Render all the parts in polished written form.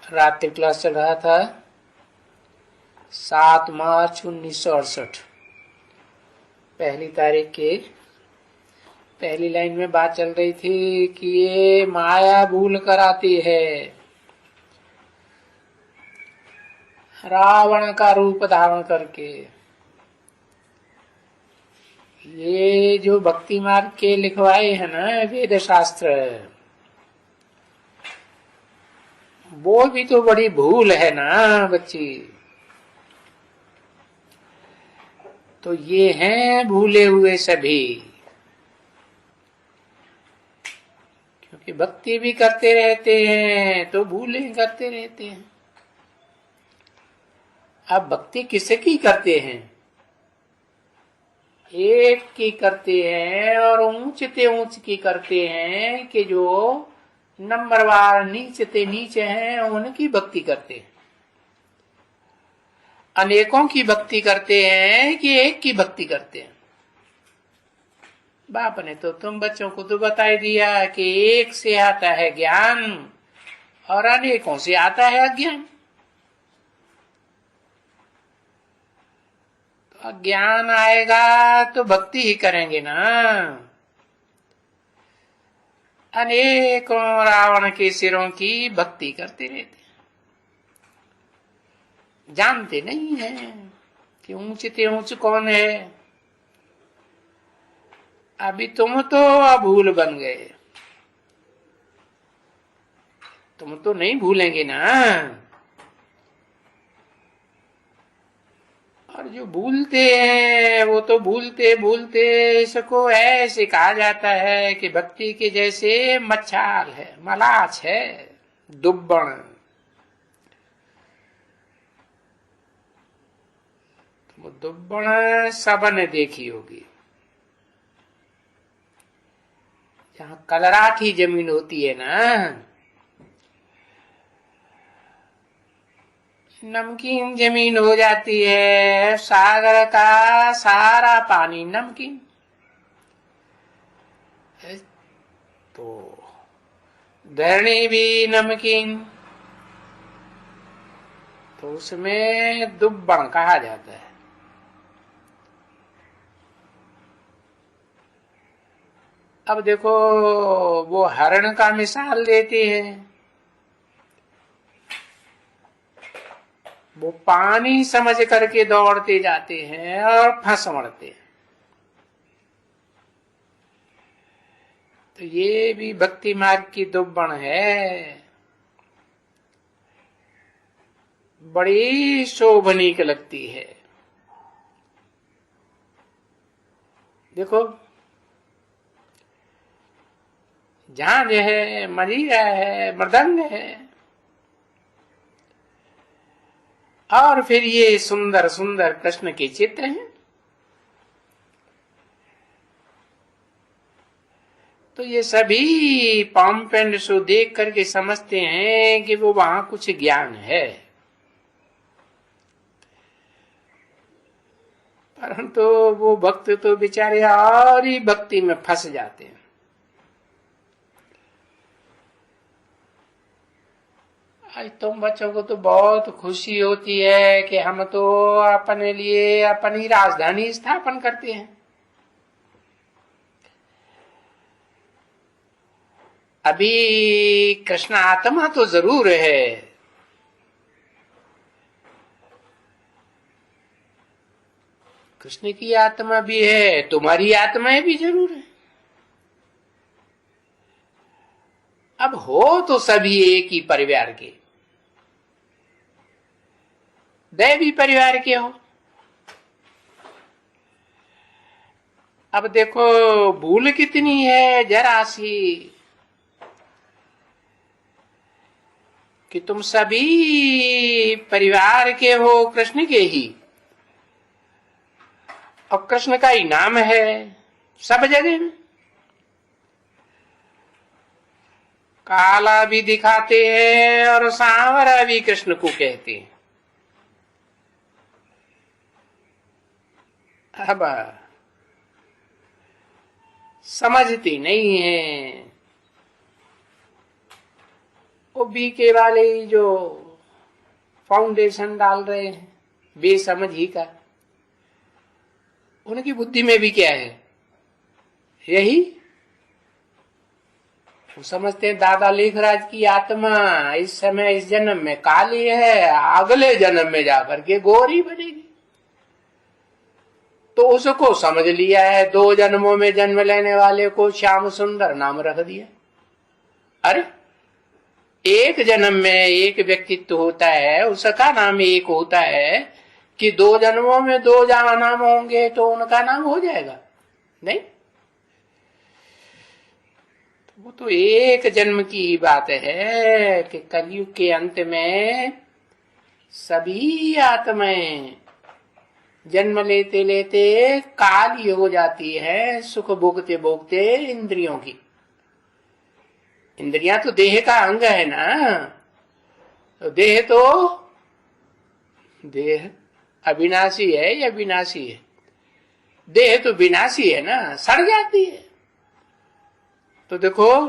रात्रि क्लास चल रहा था 7 मार्च 1968। पहली तारीख के पहली लाइन में बात चल रही थी कि ये माया भूल कर आती है, रावण का रूप धारण करके। ये जो भक्ति मार्ग के लिखवाए है ना वेद शास्त्र, वो भी तो बड़ी भूल है ना बच्ची। तो ये हैं भूले हुए सभी, क्योंकि भक्ति भी करते रहते हैं तो भूले करते रहते हैं। अब भक्ति किसकी करते हैं? एक की करते हैं, और ऊंचते ऊंच की करते हैं कि जो नंबरवार नीचते नीचे हैं उनकी भक्ति करते हैं। अनेकों की भक्ति करते हैं कि एक की भक्ति करते हैं। बाप ने तो तुम बच्चों को तो बता ही दिया कि एक से आता है ज्ञान और अनेकों से आता है अज्ञान। तो अज्ञान आएगा तो भक्ति ही करेंगे ना। अनेकों रावण के सिरों की भक्ति करते रहते, जानते नहीं है कि ऊंचते ऊंच कौन है। अभी तुम तो अभूल बन गए, तुम तो नहीं भूलेंगे ना। और जो भूलते हैं वो तो भूलते भूलते इसको ऐसे कहा जाता है कि भक्ति के जैसे मच्छाल है, मलाच है, दुब्बण। वो दुब्बण सबने देखी होगी, जहां कलराठी जमीन होती है ना, नमकीन जमीन हो जाती है। सागर का सारा पानी नमकीन, तो धरणी भी नमकीन, तो उसमें दुब्बण कहा जाता है। अब देखो वो हरण का मिसाल देते हैं। वो पानी समझ करके दौड़ते जाते हैं और फंस मरते हैं। तो ये भी भक्ति मार्ग की दुब्बण है, बड़ी शोभनीक लगती है। देखो झांझ है, मजीरा है, मृदंग है, और फिर ये सुंदर सुंदर कृष्ण के चित्र हैं। तो ये सभी पंप एंड शो देख करके समझते हैं कि वो वहां कुछ ज्ञान है, परंतु वो भक्त तो बेचारे और ही भक्ति में फंस जाते हैं। आज तुम बच्चों को तो बहुत खुशी होती है कि हम तो अपने लिए अपनी राजधानी स्थापन करते हैं। अभी कृष्ण आत्मा तो जरूर है, कृष्ण की आत्मा भी है, तुम्हारी आत्माएं भी जरूर है। अब हो तो सभी एक ही परिवार के, दैवी परिवार के हो। अब देखो भूल कितनी है जरा सी, कि तुम सभी परिवार के हो कृष्ण के ही, और कृष्ण का ही नाम है सब जगह में। काला भी दिखाते हैं और सांवरा भी कृष्ण को कहते हैं। अब समझती नहीं है। वो बीके वाले ही जो फाउंडेशन डाल रहे हैं बेसमझ ही का, उनकी बुद्धि में भी क्या है? यही वो समझते हैं दादा लेखराज की आत्मा इस समय इस जन्म में काली है, अगले जन्म में जाकर के गोरी बनेगी। तो उसको समझ लिया है, 2 जन्मों में जन्म लेने वाले को श्याम सुंदर नाम रख दिया। अरे एक जन्म में एक व्यक्तित्व होता है, उसका नाम एक होता है कि 2 जन्मों में 2 नाम होंगे तो उनका नाम हो जाएगा? नहीं, वो तो एक जन्म की ही बात है कि कलयुग के अंत में सभी आत्माएं जन्म लेते लेते काली हो जाती है, सुख भोगते भोगते इंद्रियों की। इंद्रियां तो देह का अंग है ना, तो देह अविनाशी है या विनाशी है? देह तो विनाशी है ना, सड़ जाती है। तो देखो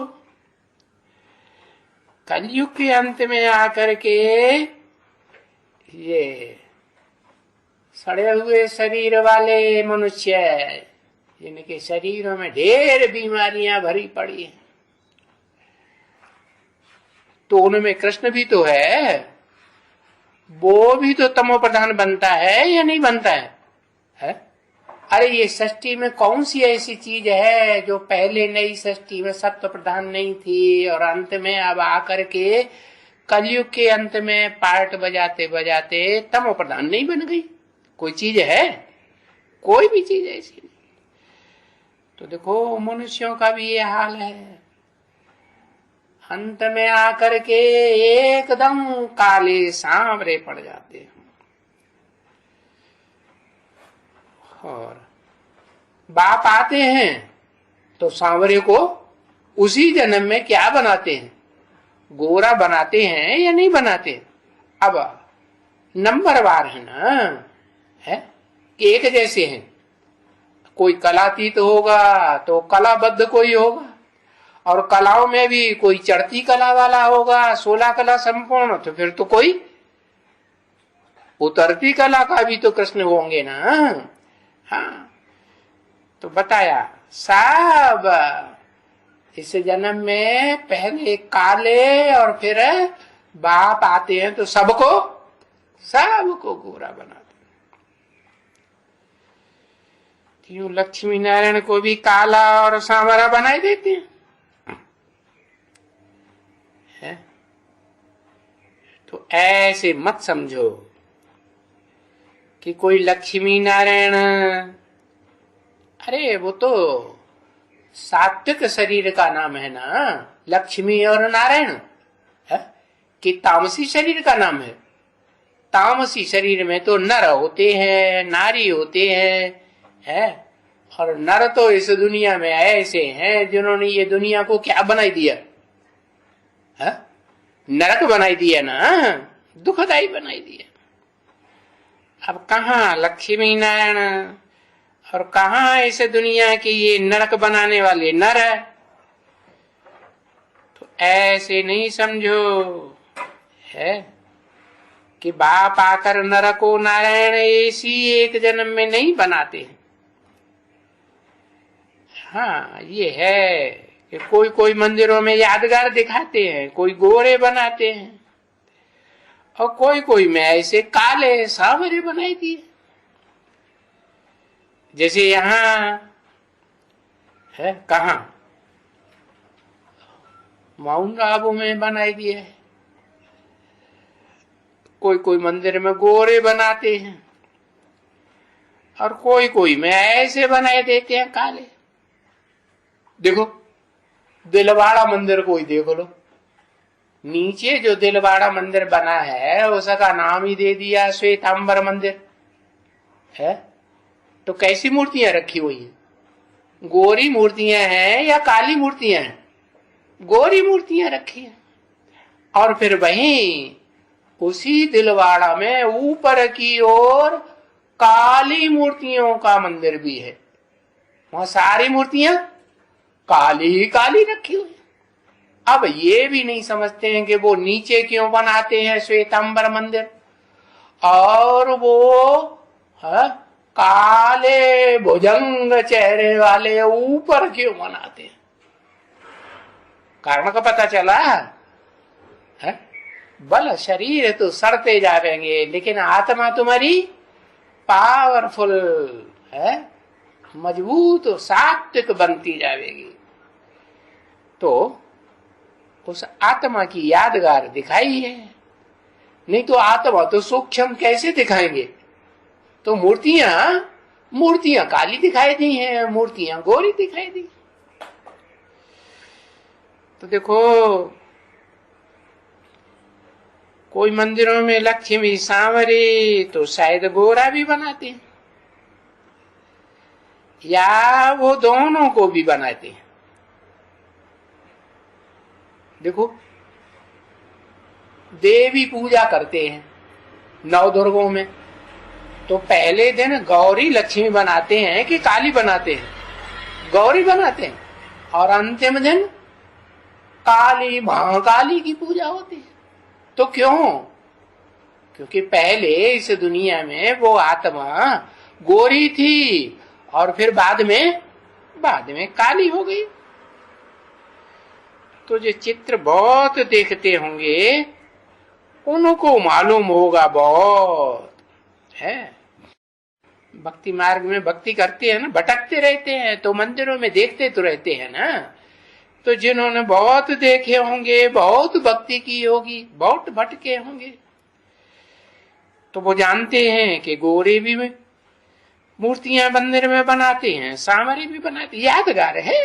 कलयुग के अंत में आकर के ये सड़े हुए शरीर वाले मनुष्य, जिनके शरीरों में ढेर बीमारियां भरी पड़ी हैं, तो उनमें कृष्ण भी तो है, वो भी तो तमो प्रधान बनता है या नहीं बनता है? अरे ये सृष्टि में कौन सी ऐसी चीज है जो पहले नई सृष्टि में सत्व प्रधान नहीं थी और अंत में अब आकर के कलयुग के अंत में पार्ट बजाते बजाते तमो प्रधान नहीं बन गई? कोई चीज है? कोई भी चीज ऐसी नहीं। तो देखो मनुष्यों का भी ये हाल है, अंत में आकर के एकदम काले सांवरे पड़ जाते हैं और बाप आते हैं तो सांवरे को उसी जन्म में क्या बनाते हैं? गोरा बनाते हैं या नहीं बनाते? अब नंबरवार है ना, है कि एक जैसे हैं? कोई कलातीत होगा तो कलाबद्ध कोई होगा, और कलाओं में भी कोई चढ़ती कला वाला होगा, 16 कला संपूर्ण, तो फिर तो कोई उतरती कला का भी तो कृष्ण होंगे ना। हाँ, तो बताया सब इस जन्म में पहले काले और फिर बाप आते हैं तो सबको गोरा बनाते। क्यों लक्ष्मी नारायण को भी काला और सांवरा बनाए देते हैं? तो ऐसे मत समझो कि कोई लक्ष्मी नारायण, अरे वो तो सात्विक शरीर का नाम है ना, लक्ष्मी और नारायण है कि तामसी शरीर का नाम है? तामसी शरीर में तो नर होते हैं, नारी होते हैं, है, और नर तो इस दुनिया में ऐसे हैं जिन्होंने ये दुनिया को क्या बनाई दिया है? नरक बनाई दिया ना, दुखदाई बनाई दिया। अब कहाँ लक्ष्मी नारायण और कहाँ इस दुनिया की ये नरक बनाने वाले नर है? तो ऐसे नहीं समझो है कि बाप आकर नर को नारायण ऐसी एक जन्म में नहीं बनाते हैं। हाँ, ये है कि कोई कोई मंदिरों में यादगार दिखाते हैं, कोई गोरे बनाते हैं और कोई कोई में ऐसे काले सांवरे बनाई दिए। जैसे यहाँ है, कहाँ माउंट आबू में बनाई दिए, कोई कोई मंदिर में गोरे बनाते हैं और कोई कोई में ऐसे बनाए देते हैं काले। देखो दिलवाड़ा मंदिर को ही देख लो, नीचे जो दिलवाड़ा मंदिर बना है उसका नाम ही दे दिया श्वेतांबर मंदिर है। तो कैसी मूर्तियां रखी हुई है? गोरी मूर्तियां हैं या काली मूर्तियां हैं? गोरी मूर्तियां रखी हैं। और फिर वहीं उसी दिलवाड़ा में ऊपर की ओर काली मूर्तियों का मंदिर भी है, वहां सारी मूर्तियां काली ही काली रखी हुई। अब ये भी नहीं समझते हैं कि वो नीचे क्यों बनाते हैं श्वेतांबर मंदिर, और वो काले भुजंग चेहरे वाले ऊपर क्यों बनाते हैं। कारण का पता चला है? बल शरीर तो सड़ते जाएंगे, लेकिन आत्मा तुम्हारी पावरफुल है, मजबूत सात्विक बनती जाएगी। तो उस आत्मा की यादगार दिखाई है, नहीं तो आत्मा तो सूक्ष्म कैसे दिखाएंगे। तो मूर्तियां काली दिखाई दी हैं, मूर्तियां गोरी दिखाई दी। तो देखो, कोई मंदिरों में लक्ष्मी सांवरी तो शायद गोरा भी बनाते हैं, या वो दोनों को भी बनाते हैं। देखो, देवी पूजा करते हैं नवदुर्गों में, तो पहले दिन गौरी लक्ष्मी बनाते हैं कि काली बनाते हैं? गौरी बनाते हैं, और अंतिम दिन काली महाकाली की पूजा होती है। तो क्यों? क्योंकि पहले इस दुनिया में वो आत्मा गोरी थी, और फिर बाद में काली हो गई। तो जो चित्र बहुत देखते होंगे उनको मालूम होगा बहुत है। भक्ति मार्ग में भक्ति करते हैं ना, भटकते रहते हैं, तो मंदिरों में देखते तो रहते हैं ना। तो जिन्होंने बहुत देखे होंगे, बहुत भक्ति की होगी, बहुत भटके होंगे, तो वो जानते हैं कि गोरे भी में मूर्तियां मंदिर में बनाते हैं, सांवरे भी बनाते, यादगार है।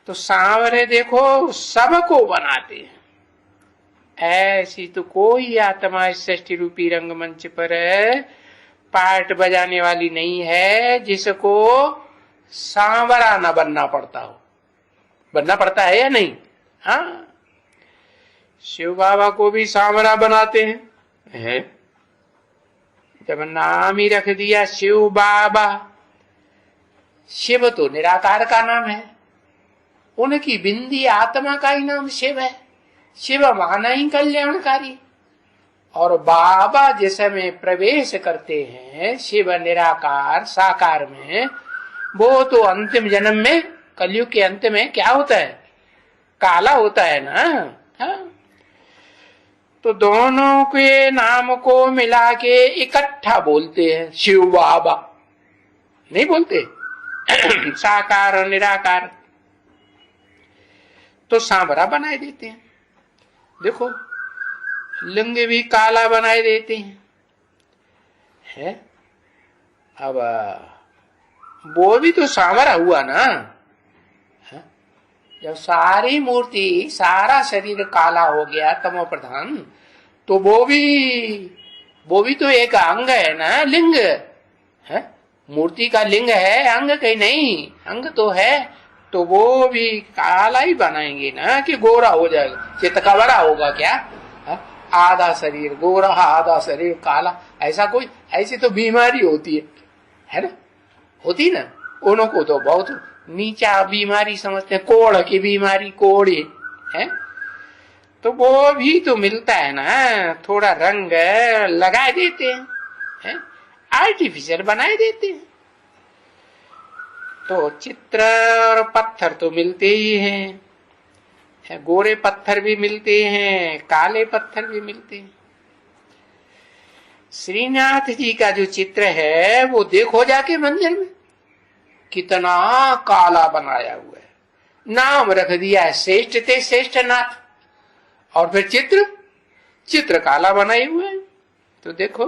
तो सांवरे देखो सबको बनाते हैं। ऐसी तो कोई आत्मा इस सृष्टि रूपी रंगमंच पर पार्ट बजाने वाली नहीं है जिसको सांवरा न बनना पड़ता हो। बनना पड़ता है या नहीं? हाँ, शिव बाबा को भी सांवरा बनाते हैं। जब नाम ही रख दिया शिव बाबा, शिव तो निराकार का नाम है, उनकी बिंदी आत्मा का ही नाम शिव है। शिव माना ही कल्याणकारी। और बाबा जिस में प्रवेश करते हैं शिव निराकार साकार में, वो तो अंतिम जन्म में, कलयुग के अंत में क्या होता है? काला होता है ना। हाँ? तो दोनों के नाम को मिला के इकट्ठा बोलते हैं शिव बाबा, नहीं बोलते साकार और निराकार। तो सांवरा बनाए देते हैं। देखो, लिंग भी काला बनाए देते हैं। अब वो भी तो सांवरा हुआ ना। जब सारी मूर्ति, सारा शरीर काला हो गया तमो प्रधान, तो वो भी तो एक अंग है ना, लिंग है। मूर्ति का लिंग है, अंग कहीं नहीं, अंग तो है। तो वो भी काला ही बनाएंगे ना कि गोरा हो जाएगा। चितकबरा होगा क्या? आधा शरीर गोरा, आधा शरीर काला, ऐसी तो बीमारी होती है ना, होती ना। उनको तो बहुत नीचा बीमारी समझते हैं, कोढ़ की बीमारी, कोढ़ी है। तो वो भी तो मिलता है ना, थोड़ा रंग लगा देते हैं, आर्टिफिशियल बनाए देते हैं। तो चित्र और पत्थर तो मिलते ही हैं, गोरे पत्थर भी मिलते हैं, काले पत्थर भी मिलते हैं। श्रीनाथ जी का जो चित्र है वो देखो जाके मंदिर में, कितना काला बनाया हुआ है। नाम रख दिया है श्रेष्ठ थे श्रेष्ठ नाथ, और फिर चित्र काला बनाए हुए है। तो देखो,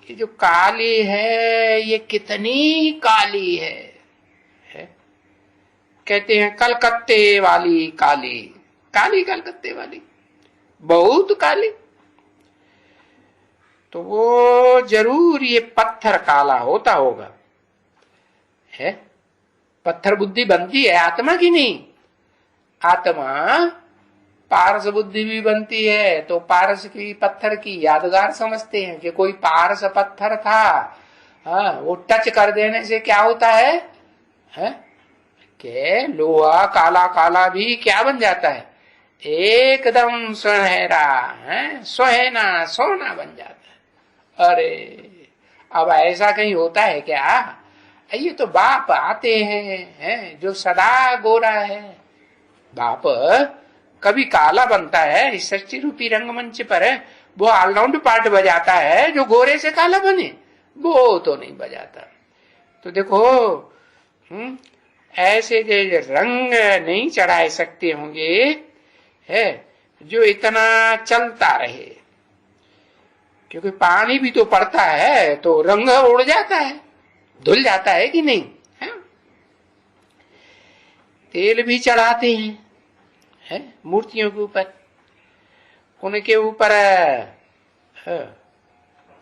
ये जो काली है ये कितनी काली है। कहते हैं कलकत्ते वाली काली, काली कलकत्ते वाली, बहुत काली। तो वो जरूर ये पत्थर काला होता होगा है। पत्थर बुद्धि बनती है आत्मा की नहीं। आत्मा पारस बुद्धि भी बनती है, तो पारस की पत्थर की यादगार समझते हैं कि कोई पारस पत्थर था। हाँ, वो टच कर देने से क्या होता है? कि लोहा काला काला भी क्या बन जाता है, एकदम सुनहरा है, सुहाना सोना बन जाता है। अरे अब ऐसा कहीं होता है क्या? ये तो बाप आते हैं जो सदा गोरा है। बाप कभी काला बनता है इस सृष्टि रूपी रंगमंच पर, वो ऑलराउंड पार्ट बजाता है जो गोरे से काला बने, वो तो नहीं बजाता। तो देखो ऐसे जो रंग नहीं चढ़ा सकते होंगे है जो इतना चलता रहे, क्योंकि पानी भी तो पड़ता है तो रंग उड़ जाता है, धुल जाता है कि नहीं है? तेल भी चढ़ाते हैं है मूर्तियों के ऊपर, उनके ऊपर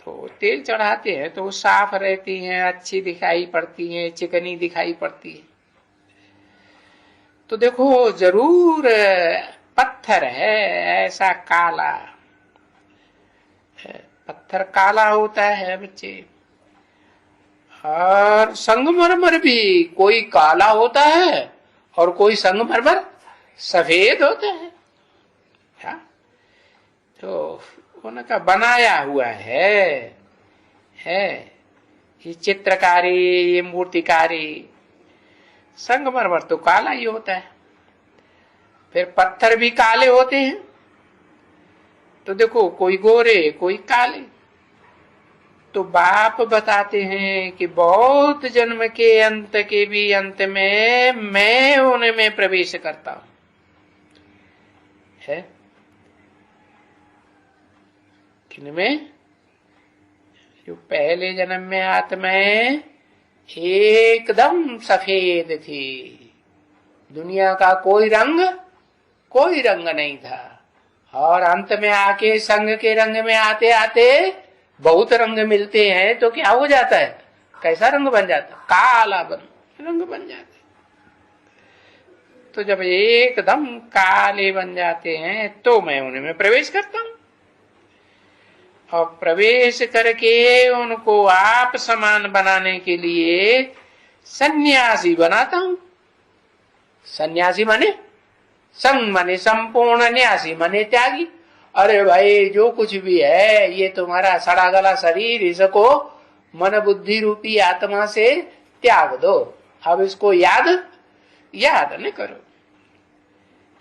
तो तेल चढ़ाते हैं तो वो साफ रहती हैं, अच्छी दिखाई पड़ती हैं, चिकनी दिखाई पड़ती है। तो देखो जरूर पत्थर है ऐसा काला, पत्थर काला होता है बच्चे, और संगमरमर भी कोई काला होता है और कोई संगमरमर सफेद होता है। तो उनका बनाया हुआ है ये चित्रकारी, ये मूर्तिकारी। संगमरमर तो काला ही होता है, फिर पत्थर भी काले होते हैं। तो देखो कोई गोरे कोई काले। तो बाप बताते हैं कि बहुत जन्म के अंत के भी अंत में मैं उनमें प्रवेश करता हूं है। किनमें? जो पहले जन्म में आत्माएं एकदम सफेद थी, दुनिया का कोई रंग नहीं था, और अंत में आके संग के रंग में आते आते बहुत रंग मिलते हैं तो क्या हो जाता है, कैसा रंग बन जाता है? काला रंग बन जाता है। तो जब एकदम काले बन जाते हैं तो मैं उनमें प्रवेश करता हूं, और प्रवेश करके उनको आप समान बनाने के लिए सन्यासी बनाता हूं। सन्यासी माने संग माने संपूर्ण, न्यासी माने त्यागी। अरे भाई जो कुछ भी है ये तुम्हारा सड़ा गला शरीर, इसको मन बुद्धि रूपी आत्मा से त्याग दो, अब इसको याद न करो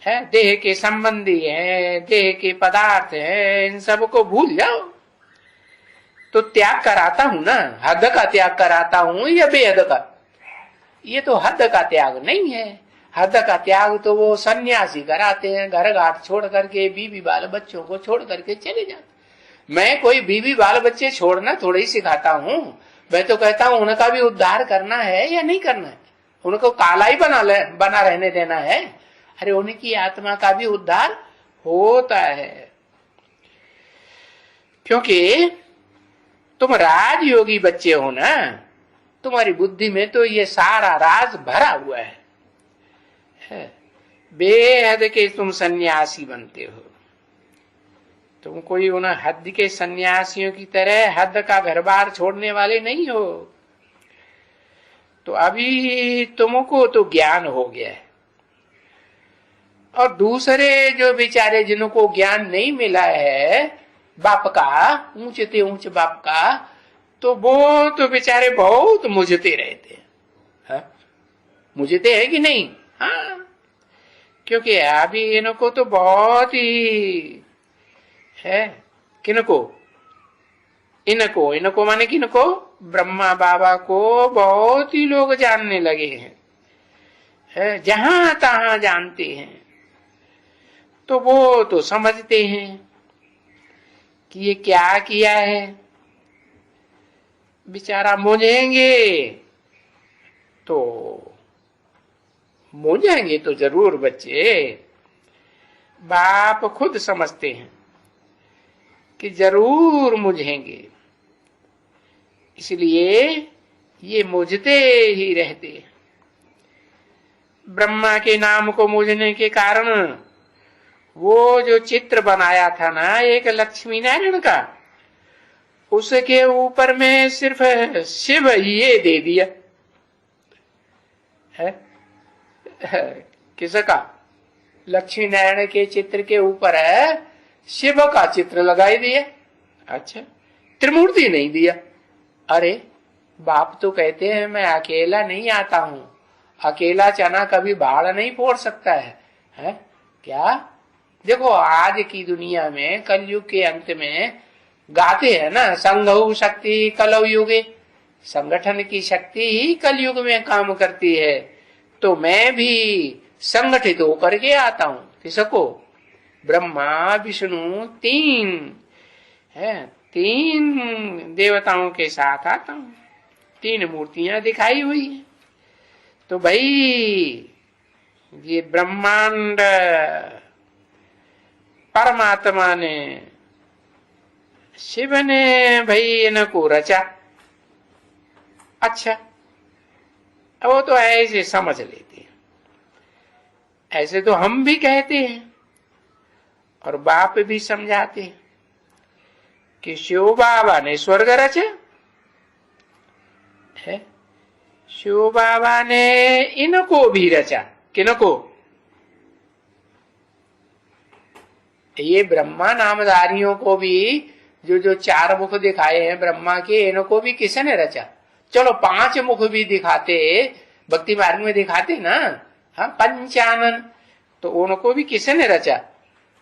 है। देह के संबंधी है, देह के पदार्थ है, इन सब को भूल जाओ। तो त्याग कराता हूं ना, हद का त्याग कराता हूं या बेहद का? ये तो हद का त्याग नहीं है। हद का त्याग तो वो सन्यासी कराते हैं, घर घाट छोड़ करके, बीवी बाल बच्चों को छोड़ करके चले जाते। मैं कोई बीवी बाल बच्चे छोड़ना थोड़ा ही सिखाता हूं, मैं तो कहता हूं उनका भी उद्धार करना है या नहीं करना है, उनको काला ही बना रहने देना है। अरे उनकी आत्मा का भी उद्धार होता है, क्योंकि तुम राजयोगी बच्चे हो ना, तुम्हारी बुद्धि में तो ये सारा राज भरा हुआ है। बेहद के तुम सन्यासी बनते हो, तुम कोई उन हद के सन्यासियों की तरह हद का घर बार छोड़ने वाले नहीं हो। तो अभी तुमको तो ज्ञान हो गया है, और दूसरे जो बेचारे जिनको ज्ञान नहीं मिला है बाप का, ऊंचते ऊंच बाप का, तो वो तो बेचारे बहुत मुझते रहते हैं। मुझते है कि नहीं? हाँ, क्योंकि अभी इनको तो बहुत ही है। किनको? इनको माने किनको? ब्रह्मा बाबा को बहुत ही लोग जानने लगे हैं, जहां तहां जानते हैं। तो वो तो समझते हैं कि ये क्या किया है। बेचारा मूंझेंगे तो जरूर बच्चे, बाप खुद समझते हैं कि जरूर मूंझेंगे, इसलिए ये मूझते ही रहते हैं। ब्रह्मा के नाम को मूझने के कारण वो जो चित्र बनाया था ना एक लक्ष्मी नारायण का, उसके ऊपर में सिर्फ शिव ये दे दिया है, किसका? लक्ष्मी नारायण के चित्र के ऊपर है शिव का चित्र लगाई दिया। अच्छा, त्रिमूर्ति नहीं दिया। अरे बाप तो कहते हैं मैं अकेला नहीं आता हूं, अकेला चना कभी बाढ़ नहीं फोड़ सकता है? क्या? देखो आज की दुनिया में कलयुग के अंत में गाते हैं ना, संघौ शक्ति कलौ युगे, संगठन की शक्ति ही कलयुग में काम करती है। तो मैं भी संगठित होकर के आता हूं। किसको? ब्रह्मा विष्णु तीन देवताओं के साथ आता हूं। तीन मूर्तियां दिखाई हुई है। तो भाई ये ब्रह्मांड परमात्मा ने, शिव ने भाई इनको रचा। अच्छा, वो तो ऐसे समझ लेते हैं, ऐसे तो हम भी कहते हैं और बाप भी समझाते हैं कि शिव बाबा ने स्वर्ग रचा है, शिव बाबा ने इनको भी रचा। किनको? ये ब्रह्मा नामधारियों को भी, जो चार मुख दिखाए हैं ब्रह्मा के, इनको भी किसने रचा? चलो 5 मुख भी दिखाते, भक्ति मार्ग में दिखाते ना, हाँ, पंचानन, तो उनको भी किसने रचा?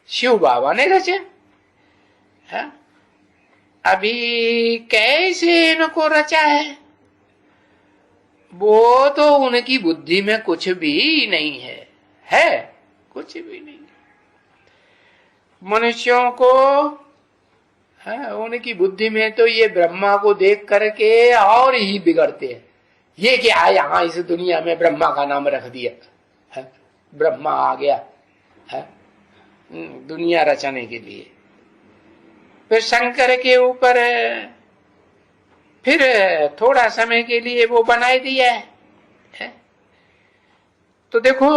शिव बाबा ने रचा। हाँ? अभी कैसे इनको रचा है वो तो उनकी बुद्धि में कुछ भी नहीं है कुछ भी नहीं। मनुष्यों को उनकी बुद्धि में तो ये ब्रह्मा को देख करके और ही बिगड़ते हैं। ये क्या है, यहाँ इस दुनिया में ब्रह्मा का नाम रख दिया है, ब्रह्मा आ गया है दुनिया रचने के लिए। फिर शंकर के ऊपर फिर थोड़ा समय के लिए वो बनाए दिया है। तो देखो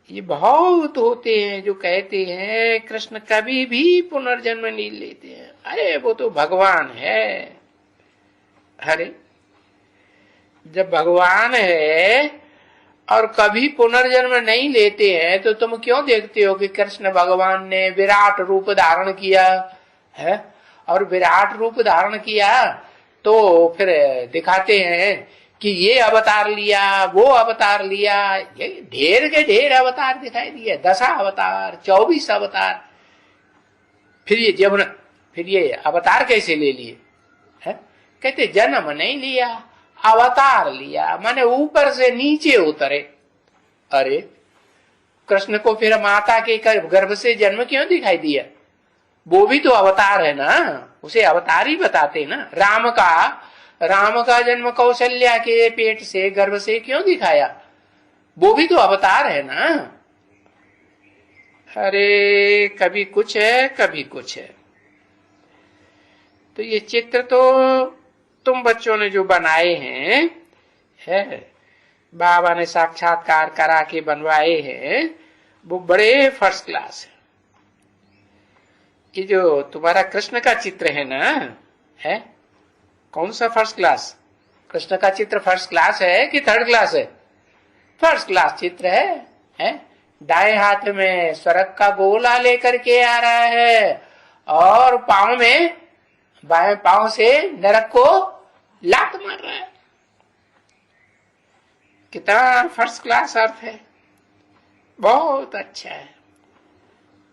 ये बहुत होते हैं जो कहते हैं कृष्ण कभी भी पुनर्जन्म नहीं लेते हैं। अरे वो तो भगवान है। अरे जब भगवान है और कभी पुनर्जन्म नहीं लेते हैं तो तुम क्यों देखते हो कि कृष्ण भगवान ने विराट रूप धारण किया है? और विराट रूप धारण किया तो फिर दिखाते हैं कि ये अवतार लिया, वो अवतार लिया, ये ढेर के ढेर अवतार दिखाई दिए, 10 अवतार, 24 अवतार। फिर ये अवतार कैसे ले लिए? कहते जन्म नहीं लिया, अवतार लिया, माने ऊपर से नीचे उतरे। अरे कृष्ण को फिर माता के गर्भ से जन्म क्यों दिखाई दिया? वो भी तो अवतार है ना, उसे अवतार ही बताते ना। राम का जन्म कौशल्या के पेट से, गर्भ से क्यों दिखाया? वो भी तो अवतार है ना। अरे कभी कुछ है कभी कुछ है। तो ये चित्र तो तुम बच्चों ने जो बनाए हैं, बाबा ने साक्षात्कार करा के बनवाए हैं, वो बड़े फर्स्ट क्लास है। ये जो तुम्हारा कृष्ण का चित्र है ना, है कौन सा फर्स्ट क्लास? कृष्ण का चित्र फर्स्ट क्लास है कि थर्ड क्लास है? फर्स्ट क्लास चित्र है? दाएं हाथ में स्वर्ग का गोला लेकर के आ रहा है और पांव में, बाएं पांव से नरक को लात मार रहा है। कितना फर्स्ट क्लास अर्थ है, बहुत अच्छा है।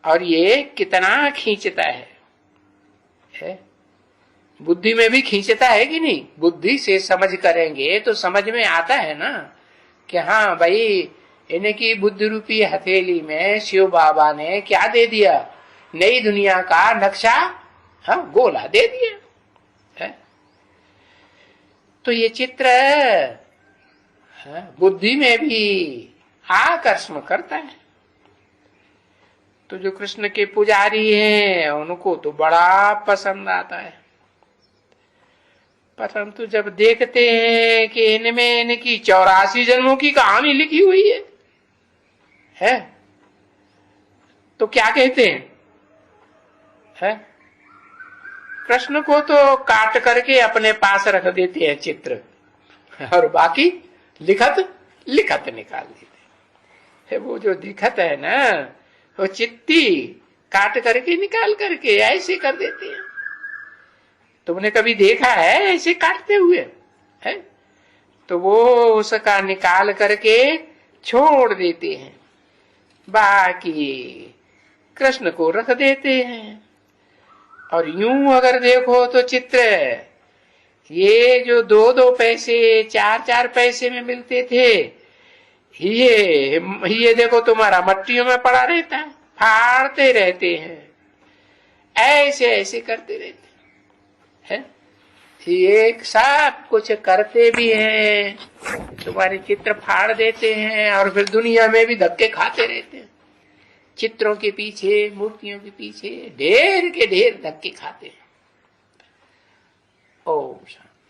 और ये कितना खींचता है? बुद्धि में भी खींचता है कि नहीं? बुद्धि से समझ करेंगे तो समझ में आता है ना कि हाँ भाई इनकी बुद्धि रूपी हथेली में शिव बाबा ने क्या दे दिया? नई दुनिया का नक्शा, हाँ, गोला दे दिया है। तो ये चित्र बुद्धि में भी आकर्षण करता है। तो जो कृष्ण के पुजारी हैं उनको तो बड़ा पसंद आता है। परंतु जब देखते हैं कि इनमें इनकी 84 जन्मों की कहानी लिखी हुई है, तो क्या कहते हैं? कृष्ण को तो काट करके अपने पास रख देते हैं चित्र, और बाकी लिखत लिखत निकाल देते। वो जो दिखत है ना, वो चिट्ठी काट करके निकाल करके ऐसे कर देते हैं। तुमने कभी देखा है ऐसे काटते हुए है? तो वो उसका निकाल करके छोड़ देते हैं, बाकी कृष्ण को रख देते हैं। और यूं अगर देखो तो चित्र, ये जो 2-2 पैसे 4-4 पैसे में मिलते थे, ये देखो तुम्हारा मट्टियों में पड़ा रहता है, फाड़ते रहते हैं, ऐसे ऐसे करते रहते हैं। एक सब कुछ करते भी हैं, तुम्हारे चित्र फाड़ देते हैं और फिर दुनिया में भी धक्के खाते रहते हैं। चित्रों के पीछे, मूर्तियों के पीछे ढेर के ढेर धक्के खाते हैं। ओम शांति।